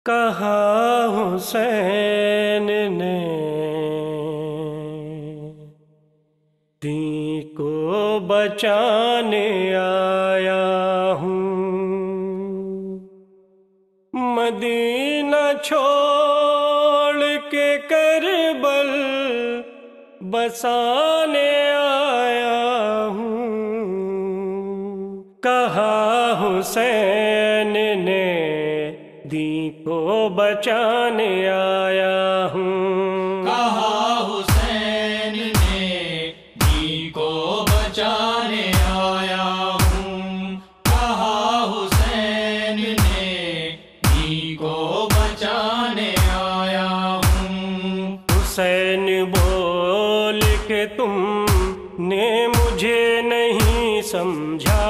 کہا حسین نے دین کو بچانے آیا ہوں، مدینہ چھوڑ کے کربل بسانے آیا ہوں۔ کہا حسین نے دین کو بچانے آیا ہوں، کہا حسین نے دین کو بچانے آیا ہوں، کہا حسین نے دین کو بچانے آیا ہوں۔ حسین بول کے تم نے مجھے نہیں سمجھا،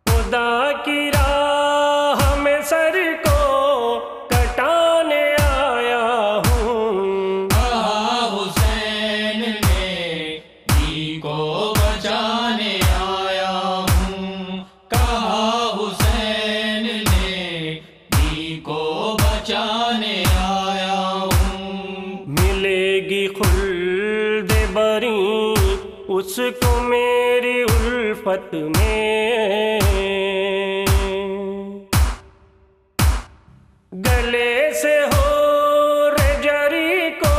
خدا کی راہ میں سر کو کٹانے آیا ہوں۔ کہا حسین نے دین کو بچانے آیا ہوں، کہا حسین نے دین کو بچانے آیا ہوں۔ ملے گی خلد بری اس کو میری الفت میں، گلے سے ہو رجری کو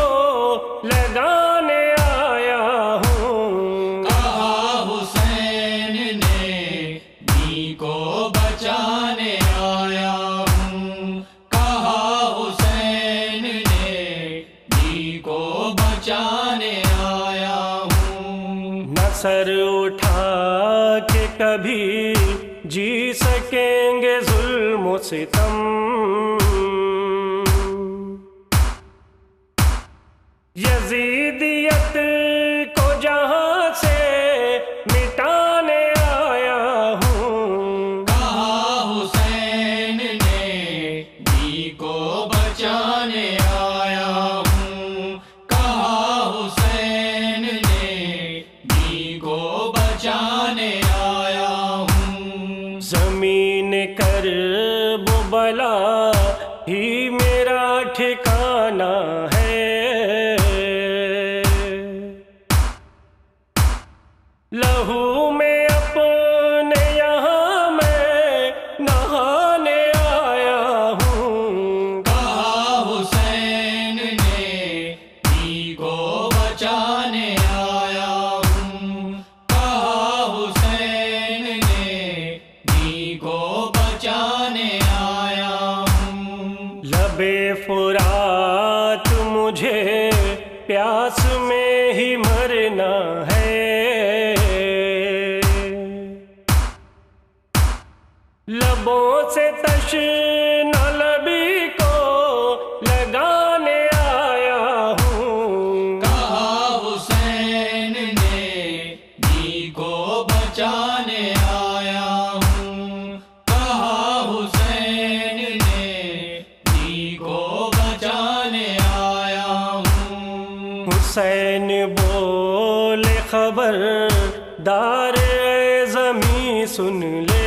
لگانے آیا ہوں۔ کہا حسین نے دین کو بچانے آیا ہوں، کہا حسین نے دین کو بچانے آیا ہوں۔ نہ سر اٹھا کے کبھی جی سکیں گے ظلم و ستم، یزیدیت کو جہاں سے مٹانے آیا ہوں۔ کہا حسین نے دین کو بچانے آیا ہوں، کہا حسین نے دین کو بچانے آیا ہوں۔ زمین کرب و بلا ہی میرا ٹھکانہ ہے، لہو میں اپنے یہاں میں نہانے آیا ہوں۔ کہا حسین نے دین کو بچانے آیا ہوں، کہا حسین نے دین کو بچانے آیا ہوں۔ لب فرات مجھے پیاس میں ہی مرنا ہے، لبوں سے تشنہ لبی کو لگانے آیا ہوں۔ کہا حسین نے دین کو بچانے آیا ہوں، کہا حسین نے دین کو بچانے آیا ہوں۔ حسین بولے خبردار اے زمیں سن لے،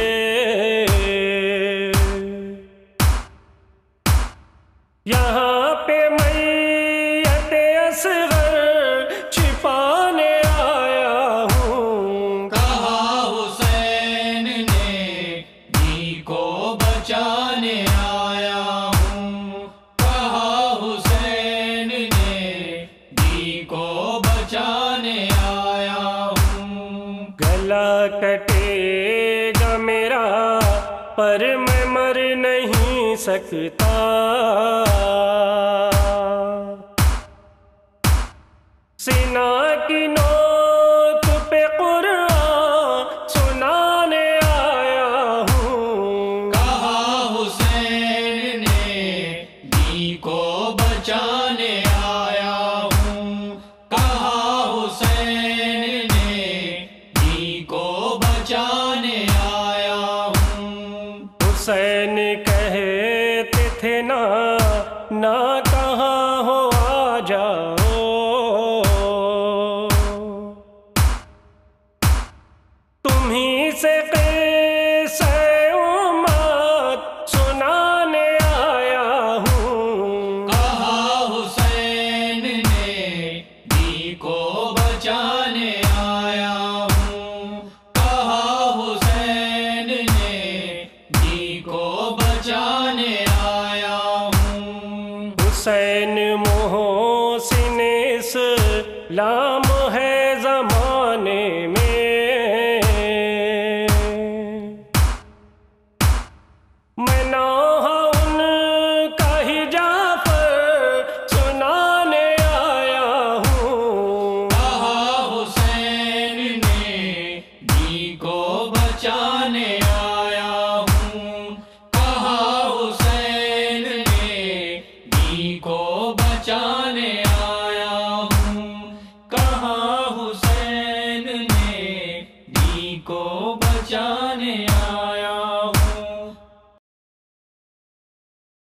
یہاں پہ میت اصغر چھپانے آیا ہوں۔ کہا حسین نے دین کو بچانے آیا ہوں، کہا حسین نے دین کو بچانے آیا ہوں۔ گلا کٹے گا میرا پر میں مر نہیں سکتا، سینہ کی نوک پہ قرآن سنانے آیا ہوں۔ کہا حسین نے دین کو بچانے آیا ہوں، کہا حسین نے دین کو بچانے آیا ہوں۔ حسین کہتے تھے نہ کہاں ہو آ جاؤ، اسلام ہے زمانے میں، میں نوحہ ان کا ہی جعفر سنانے آیا ہوں۔ کہا حسین نے جی کو بچانے آیا ہوں، کہا حسین نے جی کو بچانے آیا ہوں، کہا حسین نے جی کو بچانے آیا